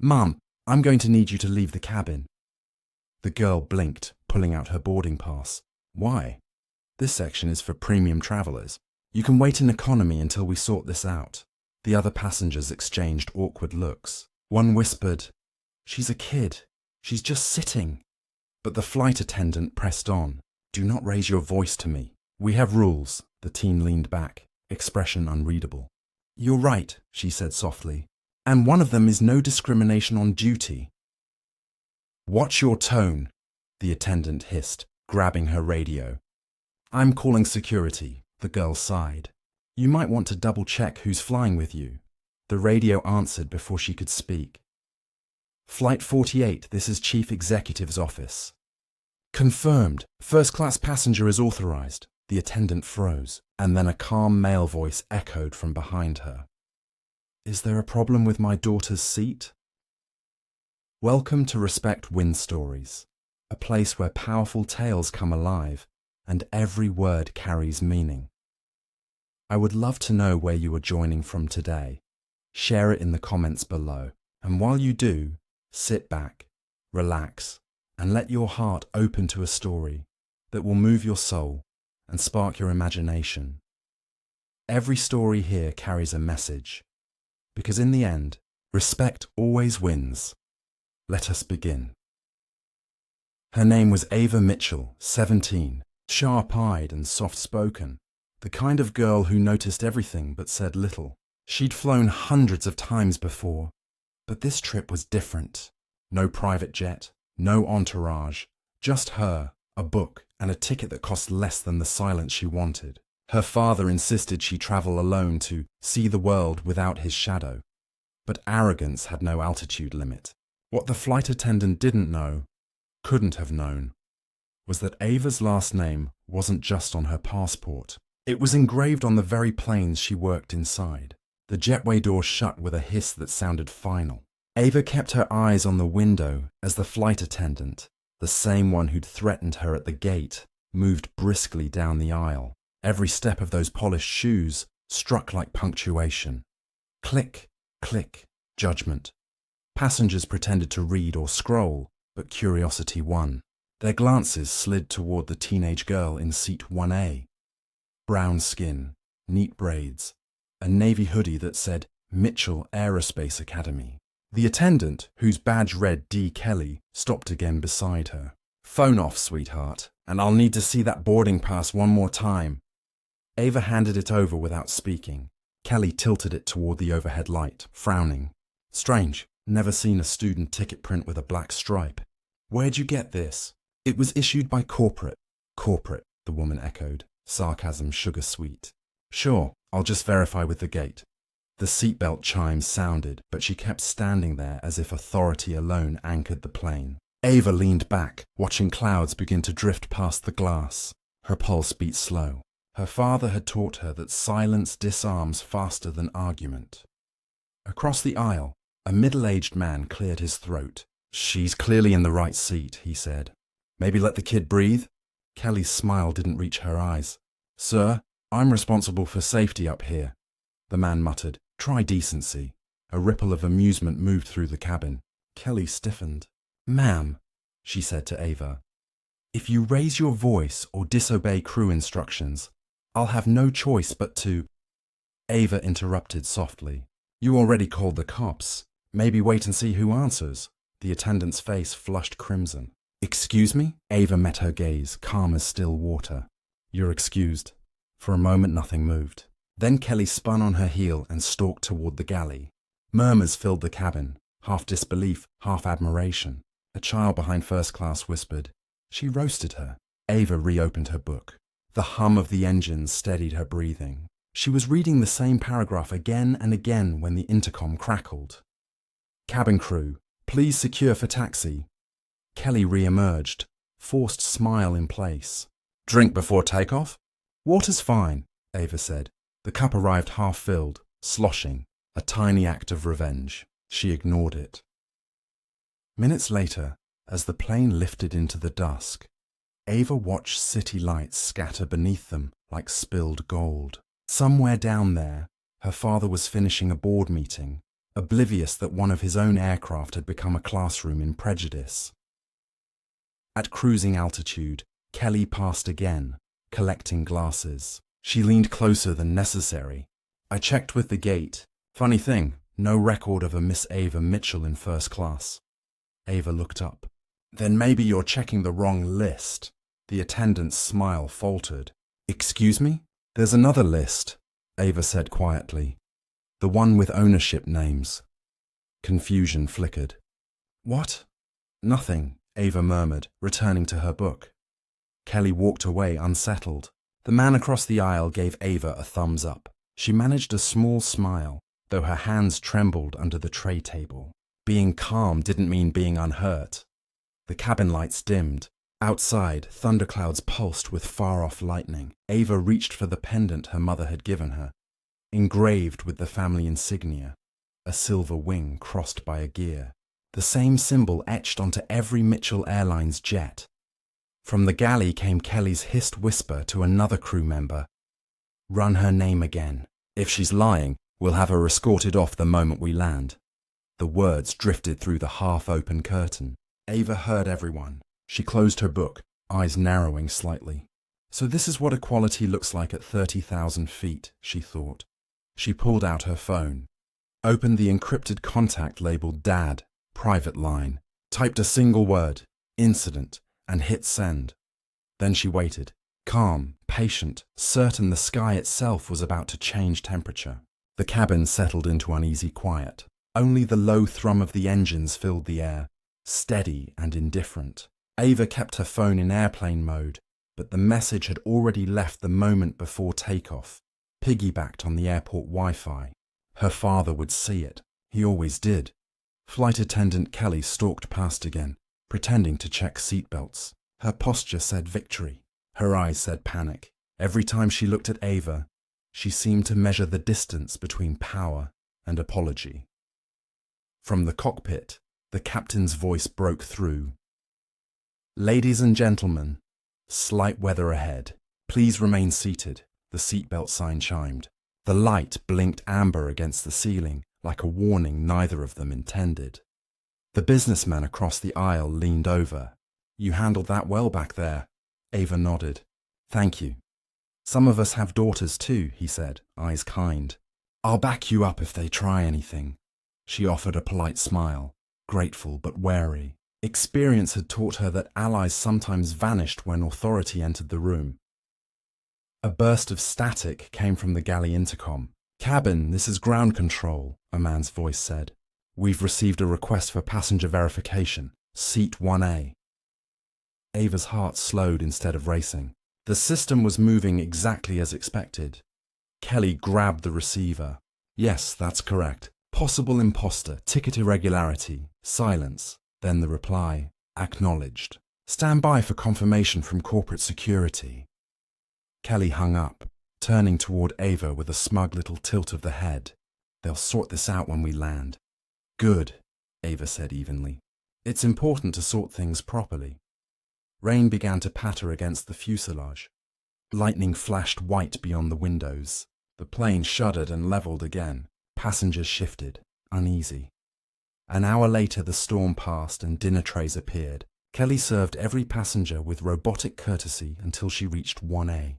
Mum, I'm going to need you to leave the cabin. The girl blinked, pulling out her boarding pass. Why? This section is for premium travelers. You can wait in economy until we sort this out. The other passengers exchanged awkward looks. One whispered, "She's a kid. She's just sitting." But the flight attendant pressed on. "Do not raise your voice to me. We have rules." The teen leaned back, expression unreadable. "You're right," she said softly. "And one of them is no discrimination on duty." "Watch your tone," the attendant hissed, grabbing her radio. "I'm calling security," the girl sighed. "You might want to double-check who's flying with you." The radio answered before she could speak. "Flight 48, this is Chief Executive's office." "Confirmed. First-class passenger is authorized." The attendant froze, and then a calm male voice echoed from behind her. "Is there a problem with my daughter's seat?" Welcome to Respect Wind Stories, a place where powerful tales come alive and every word carries meaning. I would love to know where you are joining from today. Share it in the comments below. And while you do, sit back, relax, and let your heart open to a story that will move your soul and spark your imagination. Every story here carries a message, because in the end, respect always wins. Let us begin. Her name was Ava Mitchell, 17, sharp-eyed and soft-spoken, the kind of girl who noticed everything but said little. She'd flown hundreds of times before, but this trip was different. No private jet, no entourage, just her, a book, and a ticket that cost less than the silence she wanted. Her father insisted she travel alone to see the world without his shadow. But arrogance had no altitude limit. What the flight attendant didn't know, couldn't have known, was that Ava's last name wasn't just on her passport. It was engraved on the very planes she worked inside. The jetway door shut with a hiss that sounded final. Ava kept her eyes on the window as the flight attendant, the same one who'd threatened her at the gate, moved briskly down the aisle. Every step of those polished shoes struck like punctuation. Click, click, judgment. Passengers pretended to read or scroll, but curiosity won. Their glances slid toward the teenage girl in seat 1A. Brown skin, neat braids, a navy hoodie that said Mitchell Aerospace Academy. The attendant, whose badge read D. Kelly, stopped again beside her. "Phone off, sweetheart, and I'll need to see that boarding pass one more time." Ava handed it over without speaking. Kelly tilted it toward the overhead light, frowning. "Strange, never seen a student ticket print with a black stripe." "Where'd you get this?" "It was issued by corporate." "Corporate," the woman echoed, sarcasm sugar-sweet. "Sure, I'll just verify with the gate." The seatbelt chimes sounded, but she kept standing there as if authority alone anchored the plane. Ava leaned back, watching clouds begin to drift past the glass. Her pulse beat slow. Her father had taught her that silence disarms faster than argument. Across the aisle, a middle-aged man cleared his throat. "She's clearly in the right seat," he said. "Maybe let the kid breathe?" Kelly's smile didn't reach her eyes. "Sir, I'm responsible for safety up here." The man muttered, "Try decency." A ripple of amusement moved through the cabin. Kelly stiffened. "Ma'am," she said to Ava, "if you raise your voice or disobey crew instructions, I'll have no choice but to—" Ava interrupted softly. "You already called the cops. Maybe wait and see who answers." The attendant's face flushed crimson. "Excuse me?" Ava met her gaze, calm as still water. "You're excused." For a moment nothing moved. Then Kelly spun on her heel and stalked toward the galley. Murmurs filled the cabin, half disbelief, half admiration. A child behind first class whispered, "She roasted her." Ava reopened her book. The hum of the engines steadied her breathing. She was reading the same paragraph again and again when the intercom crackled. "Cabin crew, please secure for taxi." Kelly re-emerged, forced smile in place. "Drink before takeoff?" "Water's fine," Ava said. The cup arrived half-filled, sloshing, a tiny act of revenge. She ignored it. Minutes later, as the plane lifted into the dusk, Ava watched city lights scatter beneath them like spilled gold. Somewhere down there, her father was finishing a board meeting, oblivious that one of his own aircraft had become a classroom in prejudice. At cruising altitude, Kelly passed again, collecting glasses. She leaned closer than necessary. I checked with the gate. Funny thing, no record of a Miss Ava Mitchell in first class. Ava looked up. Then maybe you're checking the wrong list. The attendant's smile faltered. Excuse me? There's another list, Ava said quietly. The one with ownership names. Confusion flickered. What? Nothing, Ava murmured, returning to her book. Kelly walked away unsettled. The man across the aisle gave Ava a thumbs up. She managed a small smile, though her hands trembled under the tray table. Being calm didn't mean being unhurt. The cabin lights dimmed. Outside, thunderclouds pulsed with far-off lightning. Ava reached for the pendant her mother had given her, engraved with the family insignia, a silver wing crossed by a gear, the same symbol etched onto every Mitchell Airlines jet. From the galley came Kelly's hissed whisper to another crew member. Run her name again. If she's lying, we'll have her escorted off the moment we land. The words drifted through the half-open curtain. Ava heard everyone. She closed her book, eyes narrowing slightly. So this is what equality looks like at 30,000 feet, she thought. She pulled out her phone, opened the encrypted contact labeled Dad, private line, typed a single word, incident, and hit send. Then she waited, calm, patient, certain the sky itself was about to change temperature. The cabin settled into uneasy quiet. Only the low thrum of the engines filled the air, steady and indifferent. Ava kept her phone in airplane mode, but the message had already left the moment before takeoff, piggybacked on the airport Wi-Fi. Her father would see it. He always did. Flight attendant Kelly stalked past again, pretending to check seatbelts. Her posture said victory. Her eyes said panic. Every time she looked at Ava, she seemed to measure the distance between power and apology. From the cockpit, the captain's voice broke through. Ladies and gentlemen, slight weather ahead. Please remain seated, the seatbelt sign chimed. The light blinked amber against the ceiling, like a warning neither of them intended. The businessman across the aisle leaned over. You handled that well back there. Ava nodded. Thank you. Some of us have daughters too, he said, eyes kind. I'll back you up if they try anything. She offered a polite smile, grateful but wary. Experience had taught her that allies sometimes vanished when authority entered the room. A burst of static came from the galley intercom. Cabin, this is ground control, a man's voice said. We've received a request for passenger verification. Seat 1A. Ava's heart slowed instead of racing. The system was moving exactly as expected. Kelly grabbed the receiver. Yes, that's correct. Possible imposter, ticket irregularity, silence. Then the reply, acknowledged. Stand by for confirmation from corporate security. Kelly hung up, turning toward Ava with a smug little tilt of the head. They'll sort this out when we land. Good, Ava said evenly. It's important to sort things properly. Rain began to patter against the fuselage. Lightning flashed white beyond the windows. The plane shuddered and leveled again. Passengers shifted, uneasy. An hour later the storm passed and dinner trays appeared. Kelly served every passenger with robotic courtesy until she reached 1A.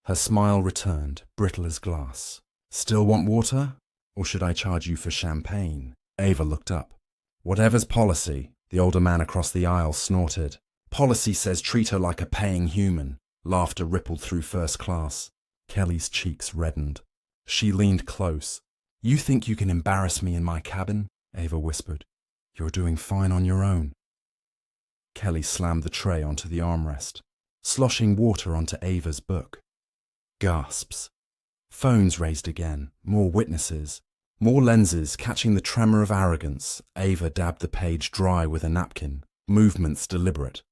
Her smile returned, brittle as glass. Still want water? Or should I charge you for champagne? Ava looked up. Whatever's policy, the older man across the aisle snorted. Policy says treat her like a paying human. Laughter rippled through first class. Kelly's cheeks reddened. She leaned close. You think you can embarrass me in my cabin? Ava whispered. You're doing fine on your own. Kelly slammed the tray onto the armrest, sloshing water onto Ava's book. Gasps. Phones raised again, more witnesses, more lenses catching the tremor of arrogance. Ava dabbed the page dry with a napkin, movements deliberate,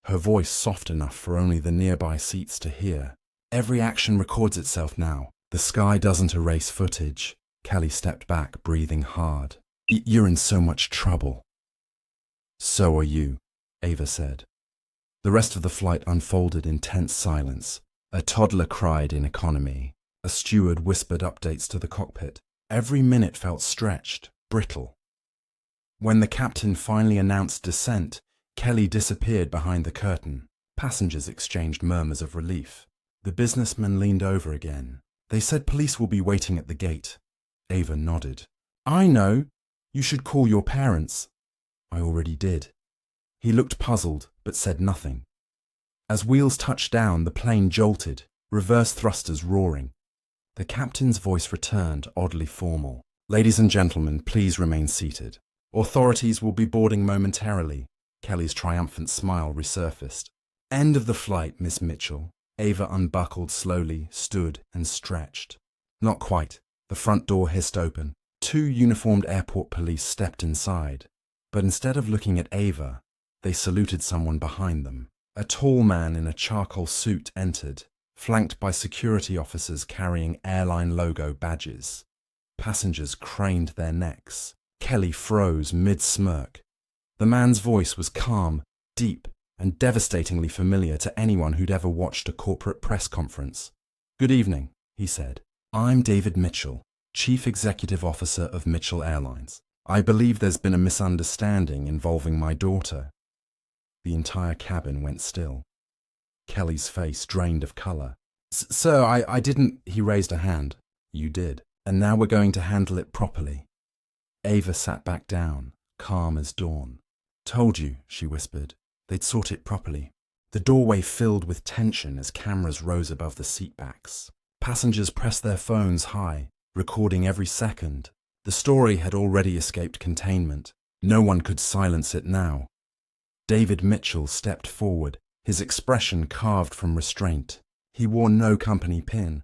her voice soft enough for only the nearby seats to hear. Every action records itself now. The sky doesn't erase footage. Kelly stepped back, breathing hard. You're in so much trouble. So are you, Ava said. The rest of the flight unfolded in tense silence. A toddler cried in economy. A steward whispered updates to the cockpit. Every minute felt stretched. brittle. When the captain finally announced descent, Kelly disappeared behind the curtain. Passengers exchanged murmurs of relief. The businessman leaned over again. They said police will be waiting at the gate. Ava nodded. I know. You should call your parents. I already did. He looked puzzled, but said nothing. As wheels touched down, the plane jolted, reverse thrusters roaring. The captain's voice returned, oddly formal. Ladies and gentlemen, please remain seated. Authorities will be boarding momentarily. Kelly's triumphant smile resurfaced. End of the flight, Miss Mitchell. Ava unbuckled slowly, stood and stretched. Not quite. The front door hissed open. 2 uniformed airport police stepped inside. But instead of looking at Ava, they saluted someone behind them. A tall man in a charcoal suit entered, flanked by security officers carrying airline logo badges. Passengers craned their necks. Kelly froze mid-smirk. The man's voice was calm, deep, and devastatingly familiar to anyone who'd ever watched a corporate press conference. Good evening, he said. I'm David Mitchell, Chief Executive Officer of Mitchell Airlines. I believe there's been a misunderstanding involving my daughter. The entire cabin went still. Kelly's face drained of colour. Sir, I didn't... He raised a hand. You did. And now we're going to handle it properly. Ava sat back down, calm as dawn. Told you, she whispered. They'd sort it properly. The doorway filled with tension as cameras rose above the seatbacks. Passengers pressed their phones high, recording every second. The story had already escaped containment. No one could silence it now. David Mitchell stepped forward, his expression carved from restraint. He wore no company pin,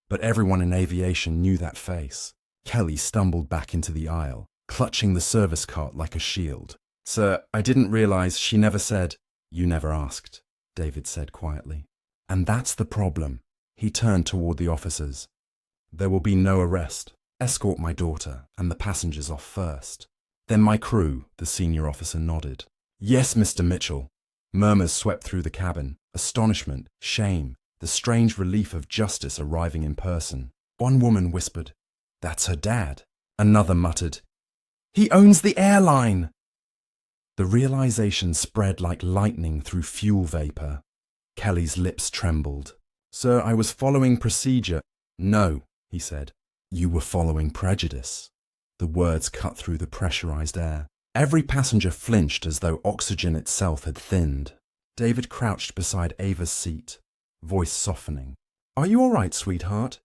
but everyone in aviation knew that face. Kelly stumbled back into the aisle, clutching the service cart like a shield. Sir, I didn't realize she never said. You never asked, David said quietly. And that's the problem. He turned toward the officers. There will be no arrest. Escort my daughter and the passengers off first. Then my crew, the senior officer nodded. Yes, Mr. Mitchell. Murmurs swept through the cabin. Astonishment, shame, the strange relief of justice arriving in person. One woman whispered, That's her dad. Another muttered, He owns the airline. The realization spread like lightning through fuel vapor. Kelly's lips trembled. Sir, I was following procedure. No, he said. You were following prejudice. The words cut through the pressurized air. Every passenger flinched as though oxygen itself had thinned. David crouched beside Ava's seat, voice softening. Are you all right, sweetheart?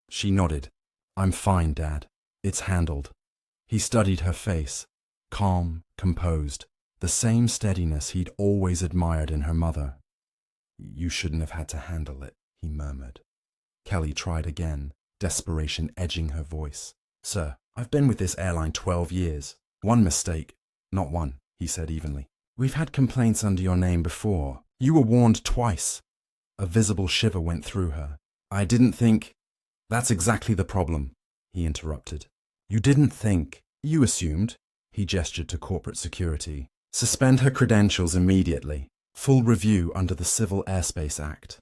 She nodded. I'm fine, Dad. It's handled. He studied her face, calm, composed, the same steadiness he'd always admired in her mother. You shouldn't have had to handle it, he murmured. Kelly tried again, desperation edging her voice. Sir, I've been with this airline 12 years. One mistake. Not one, he said evenly. We've had complaints under your name before. You were warned twice. A visible shiver went through her. I didn't think... That's exactly the problem, he interrupted. You didn't think. You assumed. He gestured to corporate security. Suspend her credentials immediately. Full review under the Civil Airspace Act.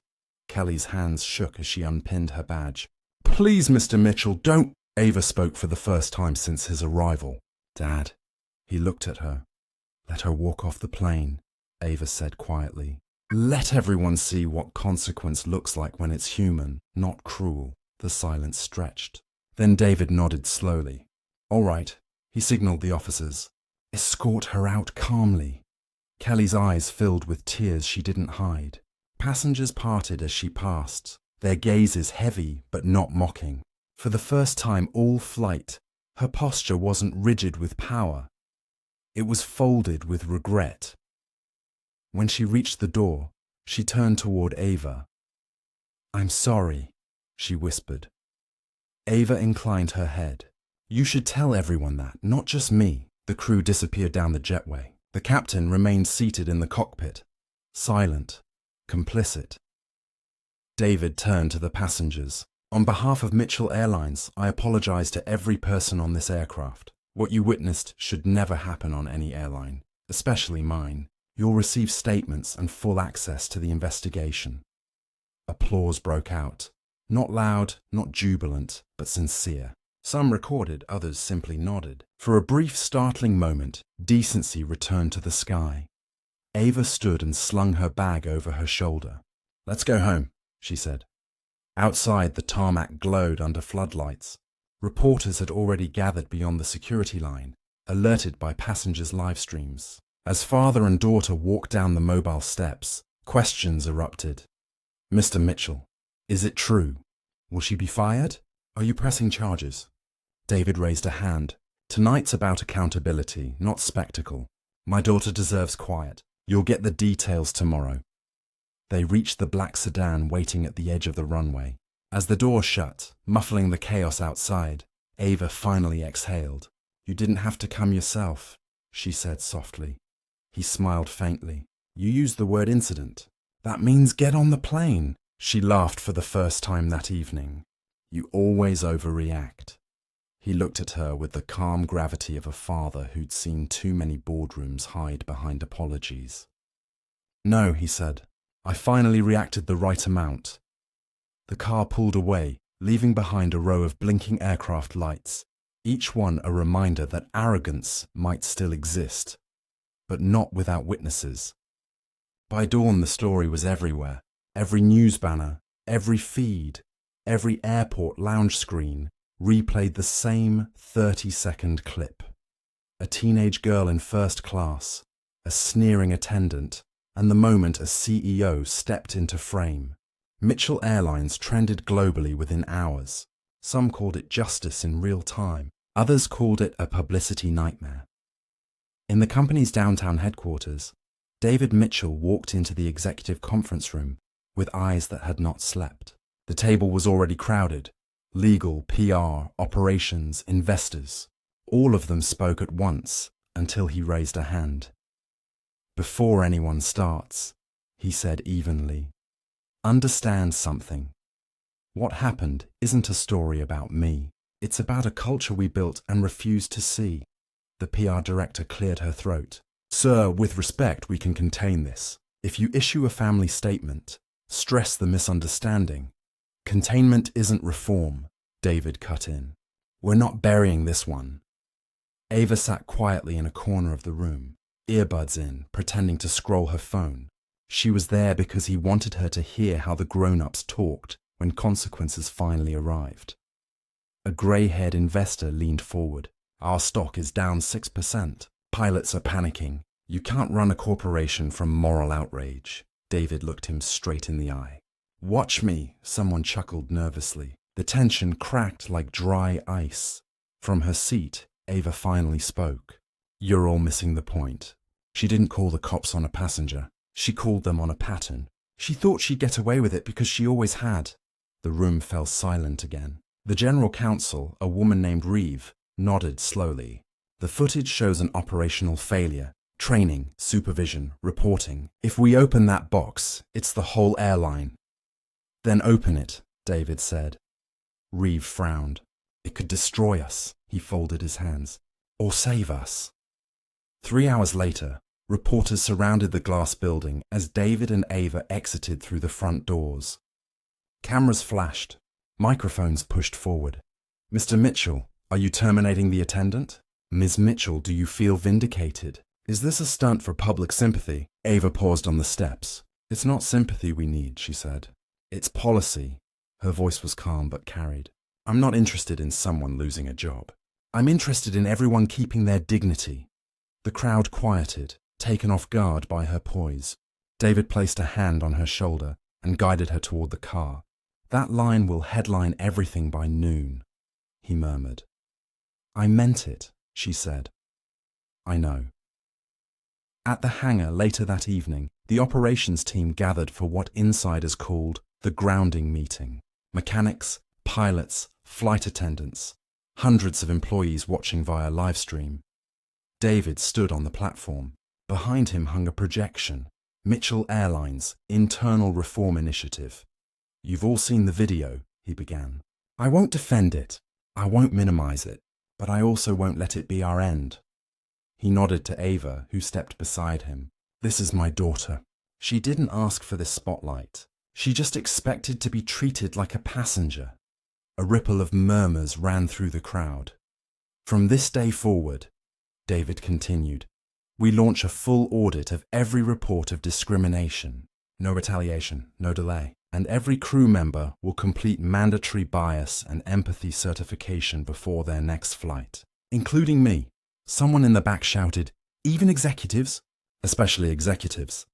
Kelly's hands shook as she unpinned her badge. Please, Mr. Mitchell, don't... Ava spoke for the first time since his arrival. Dad. He looked at her. Let her walk off the plane, Ava said quietly. Let everyone see what consequence looks like when it's human, not cruel. The silence stretched. Then David nodded slowly. All right, he signaled the officers. Escort her out calmly. Kelly's eyes filled with tears she didn't hide. Passengers parted as she passed, their gazes heavy but not mocking. For the first time all flight, her posture wasn't rigid with power. It was folded with regret. When she reached the door, she turned toward Ava. I'm sorry, she whispered. Ava inclined her head. You should tell everyone that, not just me. The crew disappeared down the jetway. The captain remained seated in the cockpit, silent, complicit. David turned to the passengers. On behalf of Mitchell Airlines, I apologize to every person on this aircraft. What you witnessed should never happen on any airline, especially mine. You'll receive statements and full access to the investigation. Applause broke out. Not loud, not jubilant, but sincere. Some recorded, others simply nodded. For a brief, startling moment, decency returned to the sky. Ava stood and slung her bag over her shoulder. "Let's go home," she said. Outside, the tarmac glowed under floodlights. Reporters had already gathered beyond the security line, alerted by passengers' live streams. As father and daughter walked down the mobile steps, questions erupted. "Mr. Mitchell, is it true? Will she be fired? Are you pressing charges?" David raised a hand. "Tonight's about accountability, not spectacle. My daughter deserves quiet. You'll get the details tomorrow." They reached the black sedan waiting at the edge of the runway. As the door shut, muffling the chaos outside, Ava finally exhaled. "You didn't have to come yourself," she said softly. He smiled faintly. "You used the word incident. That means get on the plane." She laughed for the first time that evening. "You always overreact." He looked at her with the calm gravity of a father who'd seen too many boardrooms hide behind apologies. "No," he said. "I finally reacted the right amount." The car pulled away, leaving behind a row of blinking aircraft lights, each one a reminder that arrogance might still exist, but not without witnesses. By dawn, the story was everywhere. Every news banner, every feed, every airport lounge screen replayed the same 30-second clip. A teenage girl in first class, a sneering attendant, and the moment a CEO stepped into frame. Mitchell Airlines trended globally within hours. Some called it justice in real time. Others called it a publicity nightmare. In the company's downtown headquarters, David Mitchell walked into the executive conference room with eyes that had not slept. The table was already crowded. Legal, PR, operations, investors. All of them spoke at once until he raised a hand. "Before anyone starts," he said evenly, "understand something. What happened isn't a story about me. It's about a culture we built and refused to see." The PR director cleared her throat. "Sir, with respect, we can contain this. If you issue a family statement, stress the misunderstanding. Containment isn't reform," David cut in. "We're not burying this one." Ava sat quietly in a corner of the room, earbuds in, pretending to scroll her phone. She was there because he wanted her to hear how the grown-ups talked when consequences finally arrived. A grey-haired investor leaned forward. "Our stock is down 6%. Pilots are panicking. You can't run a corporation from moral outrage." David looked him straight in the eye. "Watch me," someone chuckled nervously. The tension cracked like dry ice. From her seat, Ava finally spoke. "You're all missing the point. She didn't call the cops on a passenger. She called them on a pattern. She thought she'd get away with it because she always had." The room fell silent again. The general counsel, a woman named Reeve, nodded slowly. "The footage shows an operational failure. Training, supervision, reporting. If we open that box, it's the whole airline." "Then open it," David said. Reeve frowned. "It could destroy us," he folded his hands, "or save us." 3 hours later, reporters surrounded the glass building as David and Ava exited through the front doors. Cameras flashed. Microphones pushed forward. "Mr. Mitchell, are you terminating the attendant? Ms. Mitchell, do you feel vindicated? Is this a stunt for public sympathy?" Ava paused on the steps. "It's not sympathy we need," she said. "It's policy." Her voice was calm but carried. "I'm not interested in someone losing a job. I'm interested in everyone keeping their dignity." The crowd quieted, taken off guard by her poise. David placed a hand on her shoulder and guided her toward the car. "That line will headline everything by noon," he murmured. "I meant it," she said. "I know." At the hangar later that evening, the operations team gathered for what insiders called the grounding meeting. Mechanics, pilots, flight attendants, hundreds of employees watching via livestream. David stood on the platform. Behind him hung a projection. Mitchell Airlines, Internal Reform Initiative. "You've all seen the video," he began. "I won't defend it. I won't minimize it. But I also won't let it be our end." He nodded to Ava, who stepped beside him. "This is my daughter. She didn't ask for this spotlight. She just expected to be treated like a passenger." A ripple of murmurs ran through the crowd. From this day forward, David continued, we launch a full audit of every report of discrimination. No retaliation, no delay. And every crew member will complete mandatory bias and empathy certification before their next flight. Including me. Someone in the back shouted, even executives? Especially executives.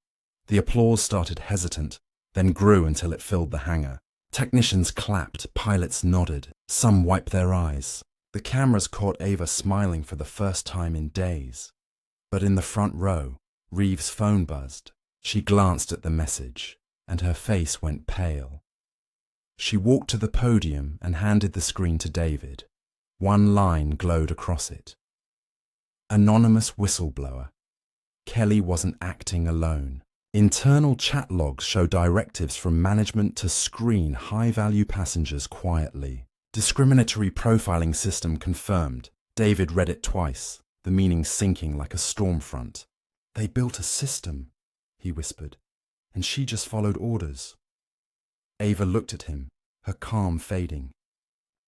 The applause started hesitant, then grew until it filled the hangar. Technicians clapped, pilots nodded, some wiped their eyes. The cameras caught Ava smiling for the first time in days. But in the front row, Reeve's phone buzzed. She glanced at the message, and her face went pale. She walked to the podium and handed the screen to David. One line glowed across it. Anonymous whistleblower. Kelly wasn't acting alone. Internal chat logs show directives from management to screen high-value passengers quietly. Discriminatory profiling system confirmed. David read it twice, the meaning sinking like a storm front. They built a system, he whispered, and she just followed orders. Ava looked at him, her calm fading.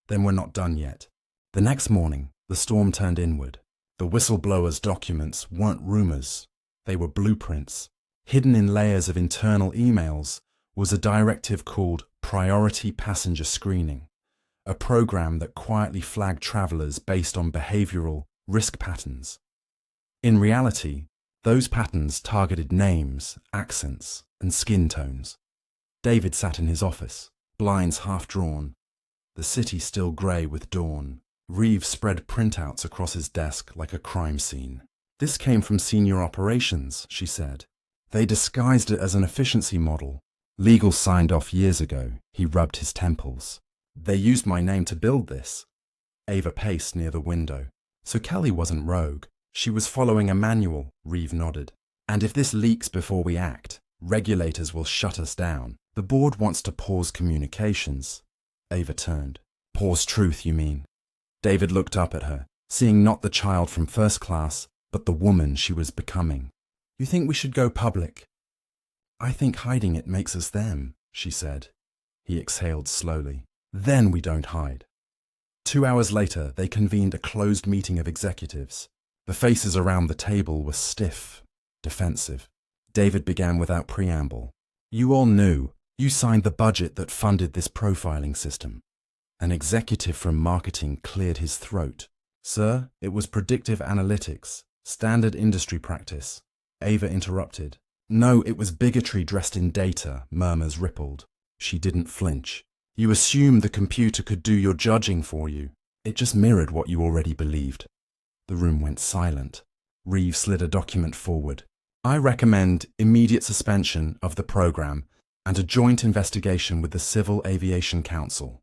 Then we're not done yet. The next morning, the storm turned inward. The whistleblower's documents weren't rumors. They were blueprints. Hidden in layers of internal emails was a directive called Priority Passenger Screening, a program that quietly flagged travelers based on behavioral risk patterns. In reality, those patterns targeted names, accents, and skin tones. David sat in his office, blinds half drawn, the city still grey with dawn. Reeve spread printouts across his desk like a crime scene. This came from senior operations, she said. They disguised it as an efficiency model. Legal signed off years ago. He rubbed his temples. They used my name to build this. Ava paced near the window. So Kelly wasn't rogue. She was following a manual, Reeve nodded. And if this leaks before we act, regulators will shut us down. The board wants to pause communications. Ava turned. Pause truth, you mean? David looked up at her, seeing not the child from first class, but the woman she was becoming. You think we should go public? I think hiding it makes us them, she said. He exhaled slowly. Then we don't hide. 2 hours later, they convened a closed meeting of executives. The faces around the table were stiff, defensive. David began without preamble. You all knew. You signed the budget that funded this profiling system. An executive from marketing cleared his throat. Sir, it was predictive analytics, standard industry practice. Ava interrupted. No, it was bigotry dressed in data, murmurs rippled. She didn't flinch. You assumed the computer could do your judging for you. It just mirrored what you already believed. The room went silent. Reeve slid a document forward. I recommend immediate suspension of the program and a joint investigation with the Civil Aviation Council.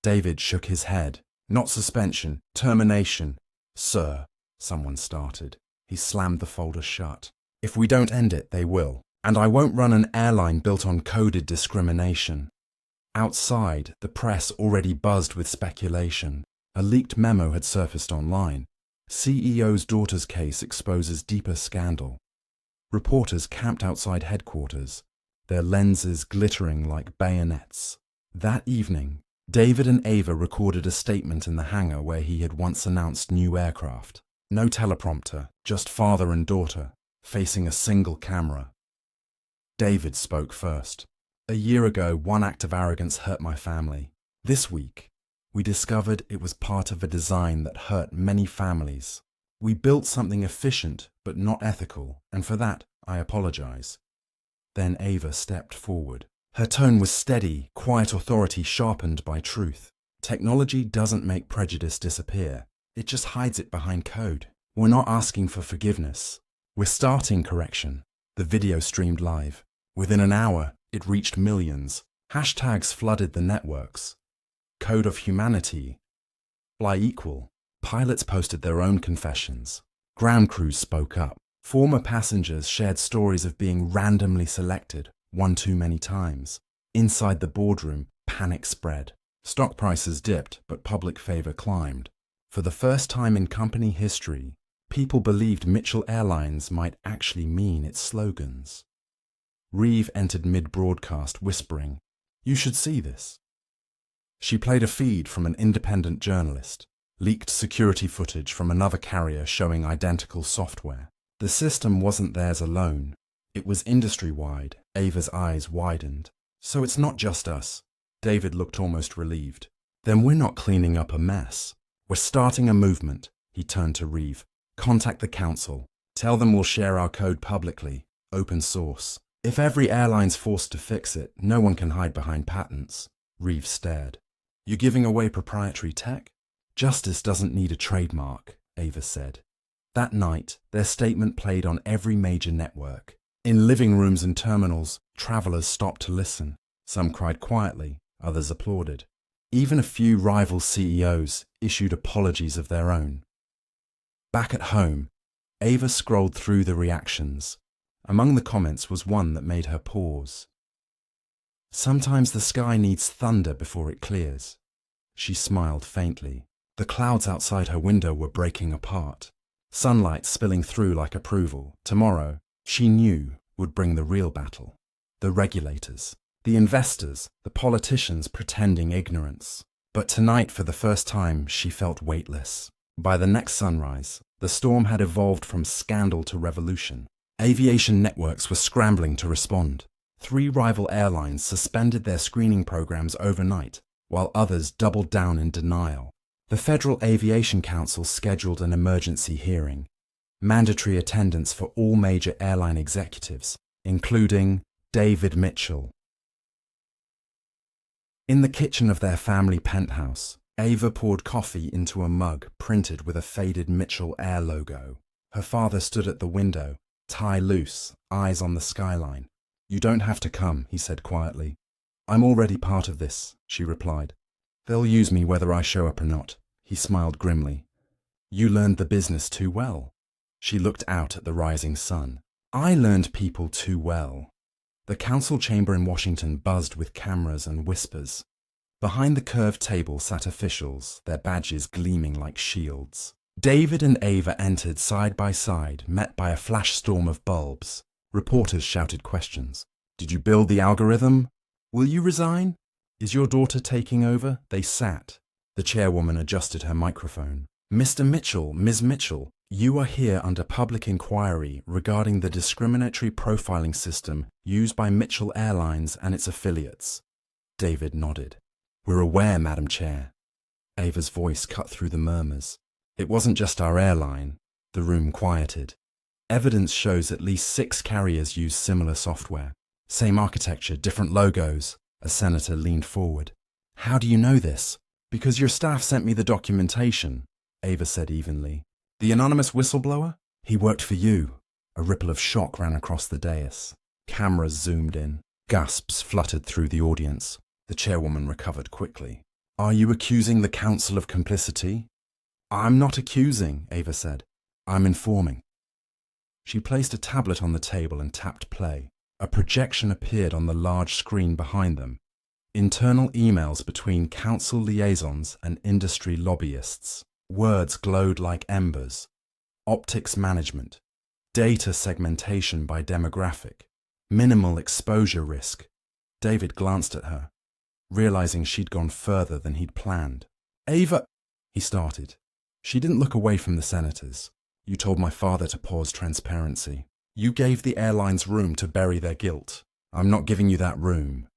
David shook his head. Not suspension, termination. Sir, someone started. He slammed the folder shut. If we don't end it, they will. And I won't run an airline built on coded discrimination. Outside, the press already buzzed with speculation. A leaked memo had surfaced online. CEO's daughter's case exposes deeper scandal. Reporters camped outside headquarters, their lenses glittering like bayonets. That evening, David and Ava recorded a statement in the hangar where he had once announced new aircraft. No teleprompter, just father and daughter, facing a single camera. David spoke first. A year ago, one act of arrogance hurt my family. This week, we discovered it was part of a design that hurt many families. We built something efficient but not ethical, and for that, I apologize. Then Ava stepped forward. Her tone was steady, quiet authority sharpened by truth. Technology doesn't make prejudice disappear. It just hides it behind code. We're not asking for forgiveness. We're starting correction. The video streamed live. Within an hour, it reached millions. Hashtags flooded the networks. Code of humanity. Fly equal. Pilots posted their own confessions. Ground crews spoke up. Former passengers shared stories of being randomly selected, one too many times. Inside the boardroom, panic spread. Stock prices dipped, but public favor climbed. For the first time in company history, people believed Mitchell Airlines might actually mean its slogans. Reeve entered mid-broadcast whispering, "You should see this." She played a feed from an independent journalist, leaked security footage from another carrier showing identical software. The system wasn't theirs alone. It was industry-wide. Ava's eyes widened. So it's not just us. David looked almost relieved. Then we're not cleaning up a mess. We're starting a movement. He turned to Reeve. Contact the council. Tell them we'll share our code publicly. Open source. If every airline's forced to fix it, no one can hide behind patents. Reeve stared. You're giving away proprietary tech? Justice doesn't need a trademark, Ava said. That night, their statement played on every major network. In living rooms and terminals, travelers stopped to listen. Some cried quietly, others applauded. Even a few rival CEOs issued apologies of their own. Back at home, Ava scrolled through the reactions. Among the comments was one that made her pause. Sometimes the sky needs thunder before it clears. She smiled faintly. The clouds outside her window were breaking apart. Sunlight spilling through like approval. Tomorrow, she knew, would bring the real battle. The regulators, the investors, the politicians pretending ignorance. But tonight, for the first time, she felt weightless. By the next sunrise, the storm had evolved from scandal to revolution. Aviation networks were scrambling to respond. 3 rival airlines suspended their screening programs overnight, while others doubled down in denial. The Federal Aviation Council scheduled an emergency hearing. Mandatory attendance for all major airline executives, including David Mitchell. In the kitchen of their family penthouse, Ava poured coffee into a mug printed with a faded Mitchell Air logo. Her father stood at the window, tie loose, eyes on the skyline. You don't have to come, he said quietly. I'm already part of this, she replied. They'll use me whether I show up or not. He smiled grimly. You learned the business too well. She looked out at the rising sun. I learned people too well. The council chamber in Washington buzzed with cameras and whispers. Behind the curved table sat officials, their badges gleaming like shields. David and Ava entered side by side, met by a flash storm of bulbs. Reporters shouted questions. Did you build the algorithm? Will you resign? Is your daughter taking over? They sat. The chairwoman adjusted her microphone. Mr. Mitchell, Ms. Mitchell, you are here under public inquiry regarding the discriminatory profiling system used by Mitchell Airlines and its affiliates. David nodded. We're aware, Madam Chair. Ava's voice cut through the murmurs. It wasn't just our airline. The room quieted. Evidence shows at least 6 carriers use similar software. Same architecture, different logos. A senator leaned forward. How do you know this? Because your staff sent me the documentation, Ava said evenly. The anonymous whistleblower? He worked for you. A ripple of shock ran across the dais. Cameras zoomed in. Gasps fluttered through the audience. The chairwoman recovered quickly. Are you accusing the council of complicity? I'm not accusing, Ava said. I'm informing. She placed a tablet on the table and tapped play. A projection appeared on the large screen behind them. Internal emails between council liaisons and industry lobbyists. Words glowed like embers. Optics management. Data segmentation by demographic. Minimal exposure risk. David glanced at her, realizing she'd gone further than he'd planned. Ava, he started. She didn't look away from the senators. You told my father to pause transparency. You gave the airlines room to bury their guilt. I'm not giving you that room.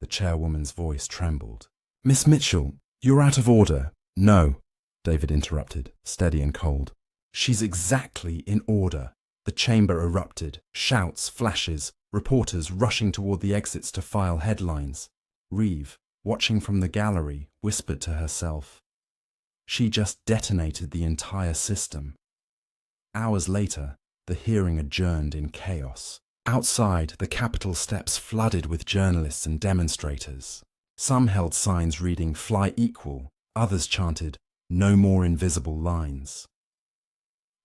The chairwoman's voice trembled. Miss Mitchell, you're out of order. No, David interrupted, steady and cold. She's exactly in order. The chamber erupted. Shouts, flashes, reporters rushing toward the exits to file headlines. Reeve, watching from the gallery, whispered to herself. She just detonated the entire system. Hours later, the hearing adjourned in chaos. Outside, the Capitol steps flooded with journalists and demonstrators. Some held signs reading "Fly Equal," others chanted, "No more invisible lines."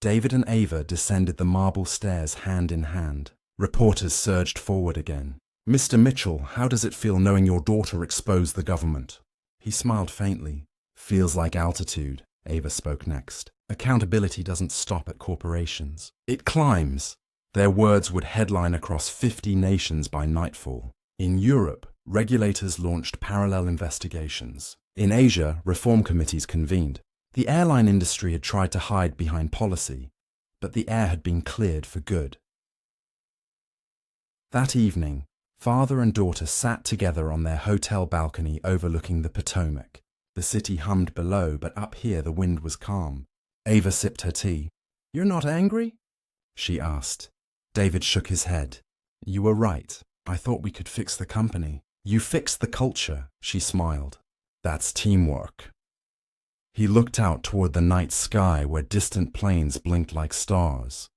David and Ava descended the marble stairs hand in hand. Reporters surged forward again. Mr. Mitchell, how does it feel knowing your daughter exposed the government? He smiled faintly. Feels like altitude, Ava spoke next. Accountability doesn't stop at corporations. It climbs. Their words would headline across 50 nations by nightfall. In Europe, Regulators launched parallel investigations. In Asia, reform committees convened. The airline industry had tried to hide behind policy, but the air had been cleared for good. That evening, father and daughter sat together on their hotel balcony overlooking the Potomac. The city hummed below, but up here the wind was calm. Ava sipped her tea. "You're not angry?" she asked. David shook his head. "You were right. I thought we could fix the company." "You fixed the culture," she smiled. "That's teamwork." He looked out toward the night sky where distant planes blinked like stars.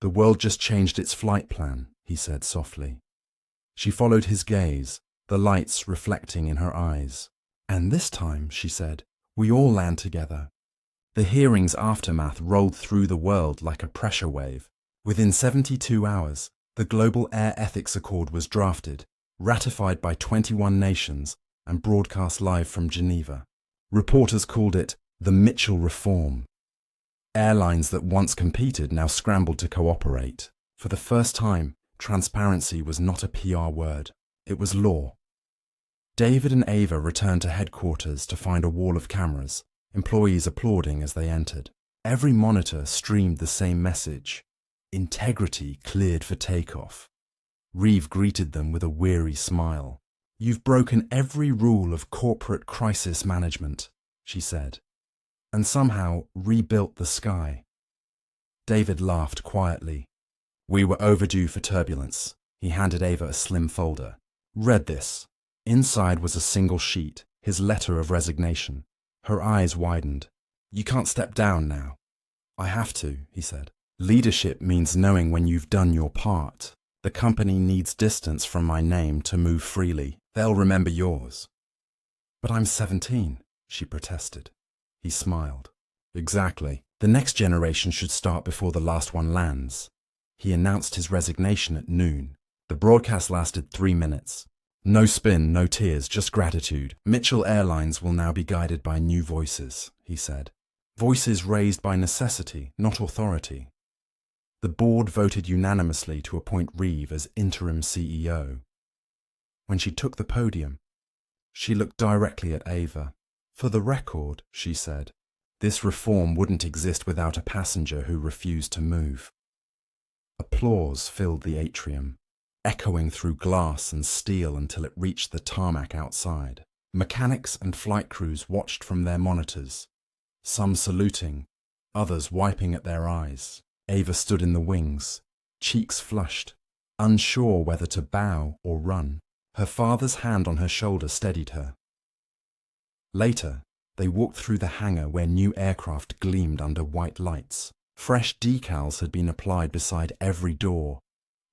"The world just changed its flight plan," he said softly. She followed his gaze, the lights reflecting in her eyes. "And this time," she said, "we all land together." The hearing's aftermath rolled through the world like a pressure wave. Within 72 hours, the Global Air Ethics Accord was drafted, ratified by 21 nations, and broadcast live from Geneva. Reporters called it the Mitchell Reform. Airlines that once competed now scrambled to cooperate. For the first time, transparency was not a PR word. It was law. David and Ava returned to headquarters to find a wall of cameras, employees applauding as they entered. Every monitor streamed the same message: integrity cleared for takeoff. Reeve greeted them with a weary smile. "You've broken every rule of corporate crisis management," she said, "and somehow rebuilt the sky." David laughed quietly. "We were overdue for turbulence." He handed Ava a slim folder. "Read this." Inside was a single sheet, his letter of resignation. Her eyes widened. "You can't step down now." "I have to," he said. "Leadership means knowing when you've done your part. The company needs distance from my name to move freely. They'll remember yours." "But I'm 17, she protested. He smiled. "Exactly. The next generation should start before the last one lands." He announced his resignation at noon. The broadcast lasted 3 minutes. No spin, no tears, just gratitude. "Mitchell Airlines will now be guided by new voices," he said. "Voices raised by necessity, not authority." The board voted unanimously to appoint Reeve as interim CEO. When she took the podium, she looked directly at Ava. "For the record," she said, "this reform wouldn't exist without a passenger who refused to move." Applause filled the atrium, echoing through glass and steel until it reached the tarmac outside. Mechanics and flight crews watched from their monitors, some saluting, others wiping at their eyes. Ava stood in the wings, cheeks flushed, unsure whether to bow or run. Her father's hand on her shoulder steadied her. Later, they walked through the hangar where new aircraft gleamed under white lights. Fresh decals had been applied beside every door,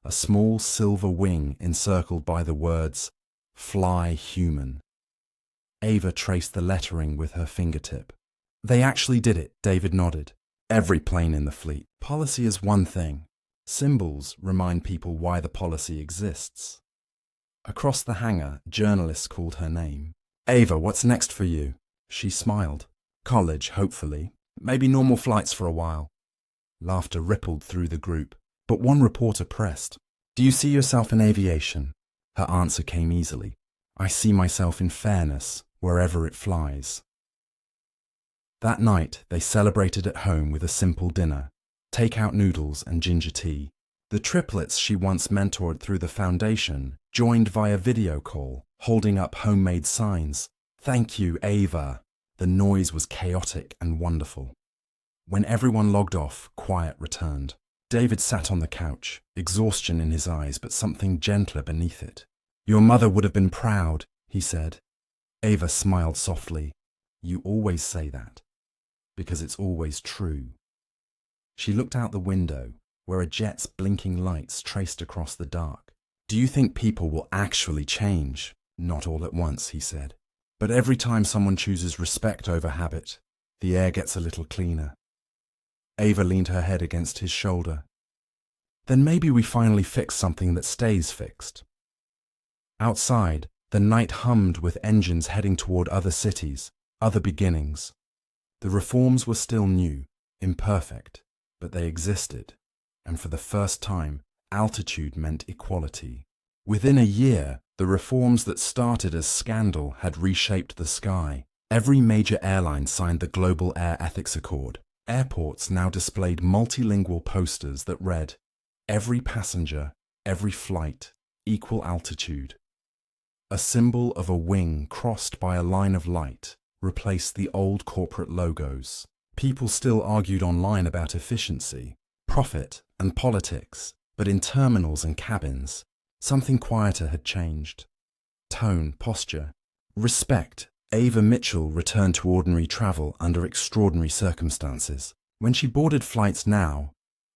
a small silver wing encircled by the words, "Fly Human." Ava traced the lettering with her fingertip. "They actually did it," David nodded. "Every plane in the fleet. Policy is one thing. Symbols remind people why the policy exists." Across the hangar, journalists called her name. "Ava, what's next for you?" She smiled. "College, hopefully. Maybe normal flights for a while." Laughter rippled through the group, but one reporter pressed. "Do you see yourself in aviation?" Her answer came easily. "I see myself in fairness, wherever it flies." That night, they celebrated at home with a simple dinner, take-out noodles and ginger tea. The triplets she once mentored through the foundation joined via video call, holding up homemade signs. "Thank you, Ava." The noise was chaotic and wonderful. When everyone logged off, quiet returned. David sat on the couch, exhaustion in his eyes, but something gentler beneath it. "Your mother would have been proud," he said. Ava smiled softly. "You always say that, because it's always true." She looked out the window, where a jet's blinking lights traced across the dark. "Do you think people will actually change?" "Not all at once," he said. "But every time someone chooses respect over habit, the air gets a little cleaner." Ava leaned her head against his shoulder. "Then maybe we finally fix something that stays fixed." Outside, the night hummed with engines heading toward other cities, other beginnings. The reforms were still new, imperfect, but they existed, and for the first time, altitude meant equality. Within a year, The reforms that started as scandal had reshaped the sky. Every major airline signed the Global Air Ethics Accord. Airports now displayed multilingual posters that read, "Every passenger, every flight, equal altitude." A symbol of a wing crossed by a line of light replaced the old corporate logos. People still argued online about efficiency, profit, and politics, but in terminals and cabins, something quieter had changed. Tone, posture, respect. Ava Mitchell returned to ordinary travel under extraordinary circumstances. When she boarded flights now,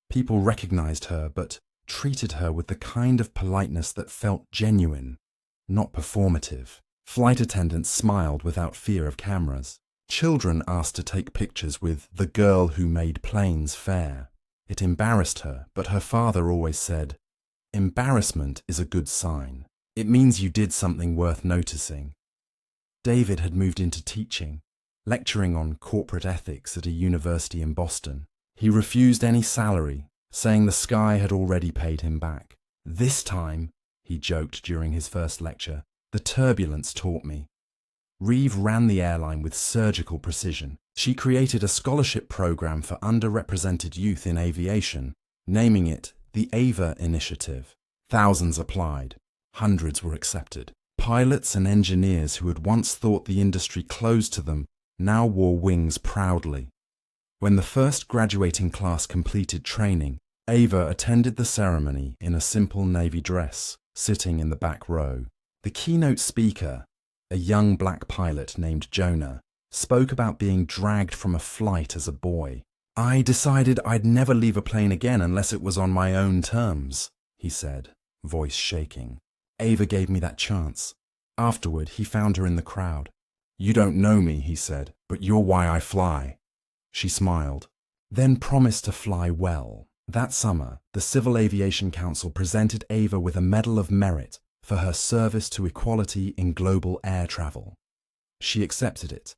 people recognized her but treated her with the kind of politeness that felt genuine, not performative. Flight attendants smiled without fear of cameras. Children asked to take pictures with the girl who made planes fair. It embarrassed her, but her father always said, "Embarrassment is a good sign. It means you did something worth noticing." David had moved into teaching, lecturing on corporate ethics at a university in Boston. He refused any salary, saying the sky had already paid him back. "This time," he joked during his first lecture, "the turbulence taught me." Reeve ran the airline with surgical precision. She created a scholarship program for underrepresented youth in aviation, naming it the Ava Initiative. Thousands applied. Hundreds were accepted. Pilots and engineers who had once thought the industry closed to them now wore wings proudly. When the first graduating class completed training, Ava attended the ceremony in a simple navy dress, sitting in the back row. The keynote speaker, a young black pilot named Jonah, spoke about being dragged from a flight as a boy. "I decided I'd never leave a plane again unless it was on my own terms," he said, voice shaking. "Ava gave me that chance." Afterward, he found her in the crowd. "You don't know me," he said, "but you're why I fly." She smiled, then promised to fly well. That summer, the Civil Aviation Council presented Ava with a Medal of Merit for her service to equality in global air travel. She accepted it,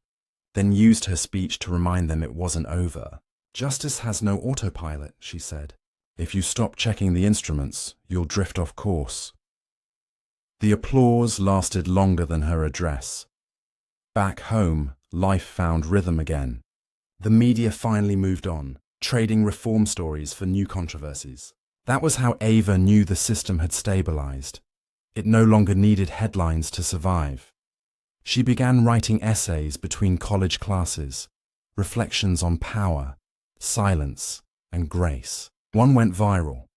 then used her speech to remind them it wasn't over. "Justice has no autopilot," she said. "If you stop checking the instruments, you'll drift off course." The applause lasted longer than her address. Back home, life found rhythm again. The media finally moved on, trading reform stories for new controversies. That was how Ava knew the system had stabilized. It no longer needed headlines to survive. She began writing essays between college classes, reflections on power, silence, and grace. One went viral.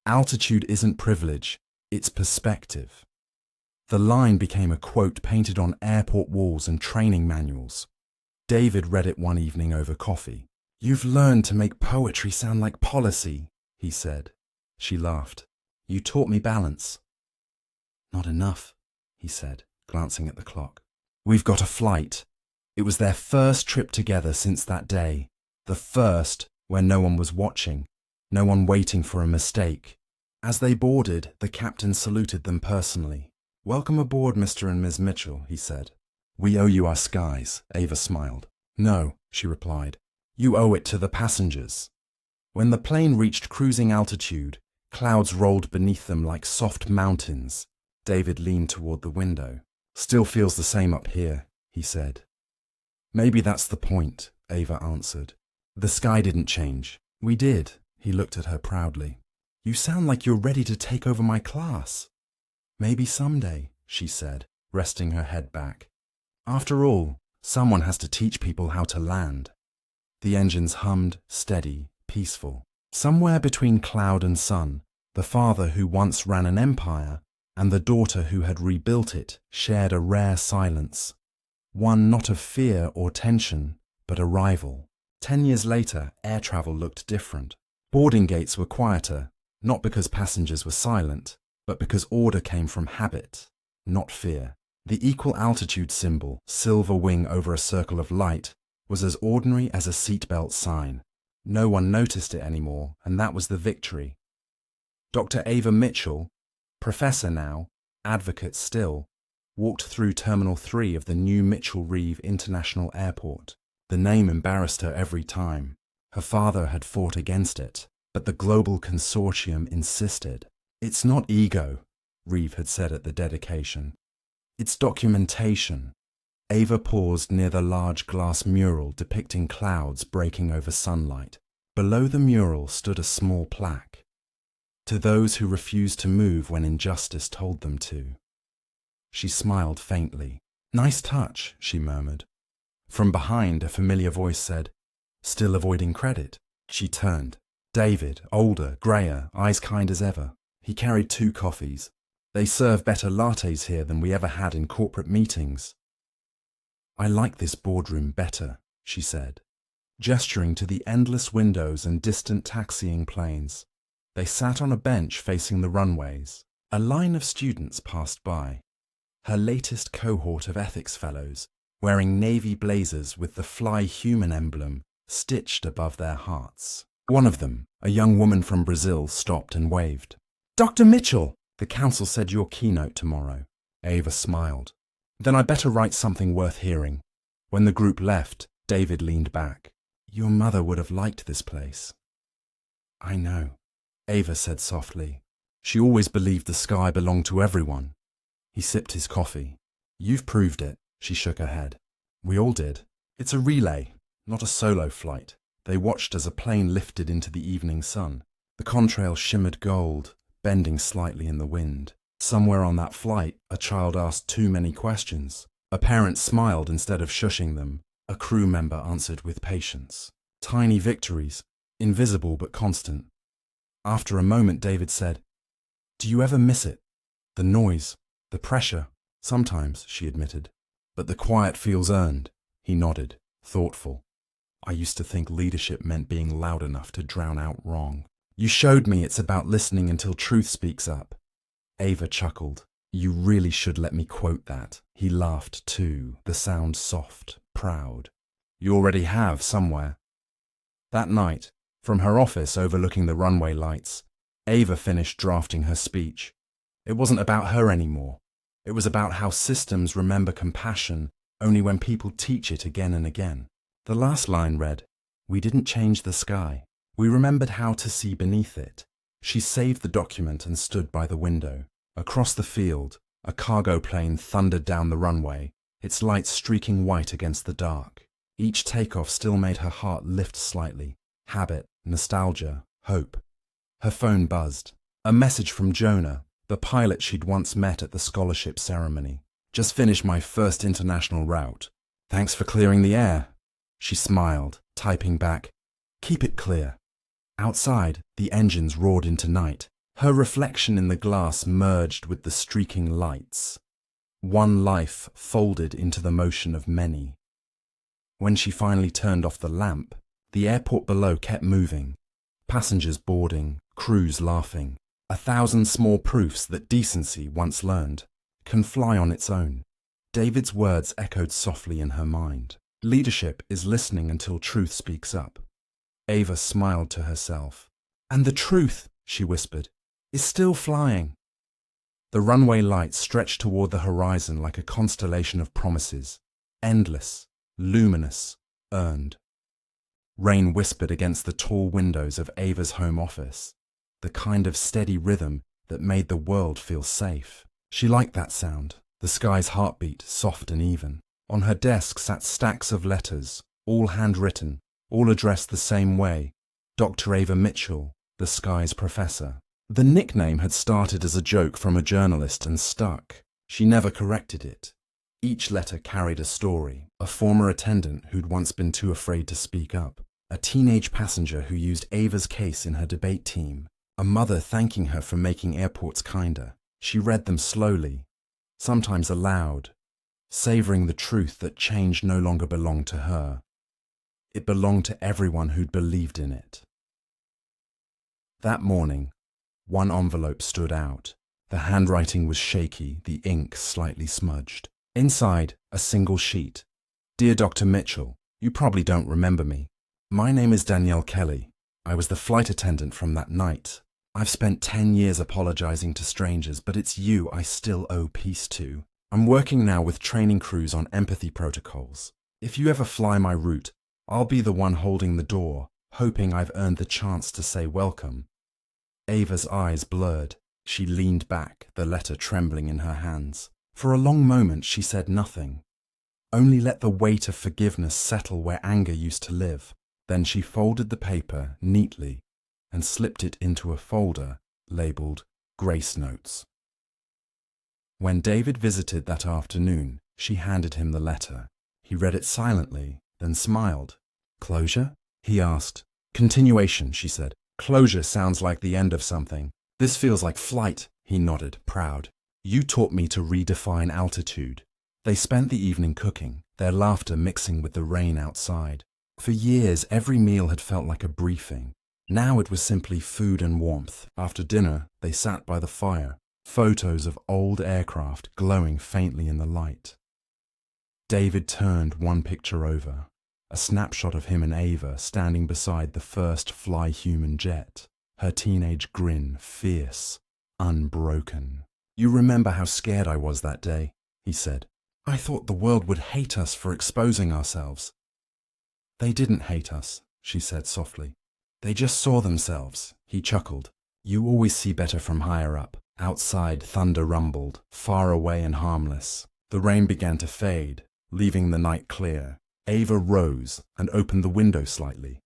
"Altitude isn't privilege, it's perspective." The line became a quote painted on airport walls and training manuals. David read it one evening over coffee. "You've learned to make poetry sound like policy," he said. She laughed. "You taught me balance." "Not enough," he said, glancing at the clock. "We've got a flight." It was their first trip together since that day. The first where no one was watching, no one waiting for a mistake. As they boarded, the captain saluted them personally. "Welcome aboard, Mr. and Ms. Mitchell," he said. "We owe you our skies," Ava smiled. "No," she replied. "You owe it to the passengers." When the plane reached cruising altitude, clouds rolled beneath them like soft mountains. David leaned toward the window. "Still feels the same up here," he said. "Maybe that's the point," Ava answered. "The sky didn't change." "We did." He looked at her proudly. "You sound like you're ready to take over my class." "Maybe someday," she said, resting her head back. "After all, someone has to teach people how to land." The engines hummed, steady, peaceful. Somewhere between cloud and sun, the father who once ran an empire and the daughter who had rebuilt it shared a rare silence. One not of fear or tension, but arrival. 10 years later, air travel looked different. Boarding gates were quieter, not because passengers were silent, but because order came from habit, not fear. The equal altitude symbol, silver wing over a circle of light, was as ordinary as a seatbelt sign. No one noticed it anymore, and that was the victory. Dr. Ava Mitchell, professor now, advocate still, walked through Terminal 3 of the new Mitchell-Reeve International Airport. The name embarrassed her every time. Her father had fought against it, but the global consortium insisted. "It's not ego, Reeve had said at the dedication. It's documentation. Ava paused near the large glass mural depicting clouds breaking over sunlight. Below the mural stood a small plaque. To those who refuse to move when injustice told them to. She smiled faintly. Nice touch, she murmured. From behind, a familiar voice said, Still avoiding credit? She turned. David, older, greyer, eyes kind as ever. He carried 2 coffees. They serve better lattes here than we ever had in corporate meetings. I like this boardroom better, she said, gesturing to the endless windows and distant taxiing planes. They sat on a bench facing the runways. A line of students passed by. Her latest cohort of ethics fellows, wearing navy blazers with the Fly Human emblem stitched above their hearts. One of them, a young woman from Brazil, stopped and waved. Dr. Mitchell, the council said your keynote tomorrow. Ava smiled. Then I better write something worth hearing. When the group left, David leaned back. Your mother would have liked this place. I know, Ava said softly. She always believed the sky belonged to everyone. He sipped his coffee. You've proved it, she shook her head. We all did. It's a relay, not a solo flight. They watched as a plane lifted into the evening sun. The contrail shimmered gold, bending slightly in the wind. Somewhere on that flight, a child asked too many questions. A parent smiled instead of shushing them. A crew member answered with patience. Tiny victories, invisible but constant. After a moment, David said, Do you ever miss it? The noise, the pressure? Sometimes, she admitted. But the quiet feels earned. He nodded, thoughtful. I used to think leadership meant being loud enough to drown out wrong. You showed me it's about listening until truth speaks up. Ava chuckled. You really should let me quote that. He laughed too, the sound soft, proud. You already have somewhere. That night, from her office overlooking the runway lights, Ava finished drafting her speech. It wasn't about her anymore. It was about how systems remember compassion only when people teach it again and again. The last line read, We didn't change the sky. We remembered how to see beneath it. She saved the document and stood by the window. Across the field, a cargo plane thundered down the runway, its lights streaking white against the dark. Each takeoff still made her heart lift slightly. Habit, nostalgia, hope. Her phone buzzed. A message from Jonah, the pilot she'd once met at the scholarship ceremony. Just finished my first international route. Thanks for clearing the air. She smiled, typing back, Keep it clear. Outside, the engines roared into night. Her reflection in the glass merged with the streaking lights. One life folded into the motion of many. When she finally turned off the lamp, the airport below kept moving. Passengers boarding, crews laughing. 1,000 small proofs that decency, once learned, can fly on its own. David's words echoed softly in her mind. Leadership is listening until truth speaks up. Ava smiled to herself. And the truth, she whispered, is still flying. The runway lights stretched toward the horizon like a constellation of promises, endless, luminous, earned. Rain whispered against the tall windows of Ava's home office, the kind of steady rhythm that made the world feel safe. She liked that sound, the sky's heartbeat, soft and even. On her desk sat stacks of letters, all handwritten, all addressed the same way, Dr. Ava Mitchell, the sky's professor. The nickname had started as a joke from a journalist and stuck. She never corrected it. Each letter carried a story, a former attendant who'd once been too afraid to speak up, a teenage passenger who used Ava's case in her debate team, a mother thanking her for making airports kinder. She read them slowly, sometimes aloud, savoring the truth that change no longer belonged to her. It belonged to everyone who'd believed in it. That morning, one envelope stood out. The handwriting was shaky, the ink slightly smudged. Inside, a single sheet. Dear Dr. Mitchell, you probably don't remember me. My name is Danielle Kelly. I was the flight attendant from that night. I've spent 10 years apologizing to strangers, but it's you I still owe peace to. I'm working now with training crews on empathy protocols. If you ever fly my route, I'll be the one holding the door, hoping I've earned the chance to say welcome. Ava's eyes blurred. She leaned back, the letter trembling in her hands. For a long moment she said nothing. Only let the weight of forgiveness settle where anger used to live. Then she folded the paper neatly and slipped it into a folder labeled Grace Notes. When David visited that afternoon, she handed him the letter. He read it silently, then smiled. "Closure?" he asked. "Continuation," she said. "Closure sounds like the end of something. This feels like flight," he nodded, proud. "You taught me to redefine altitude." They spent the evening cooking, their laughter mixing with the rain outside. For years, every meal had felt like a briefing. Now it was simply food and warmth. After dinner, they sat by the fire, photos of old aircraft glowing faintly in the light. David turned one picture over, a snapshot of him and Ava standing beside the first fly-human jet, her teenage grin fierce, unbroken. "You remember how scared I was that day," he said. "I thought the world would hate us for exposing ourselves." "They didn't hate us," she said softly. "They just saw themselves," he chuckled. "You always see better from higher up." Outside, thunder rumbled, far away and harmless. The rain began to fade, leaving the night clear. Ava rose and opened the window slightly,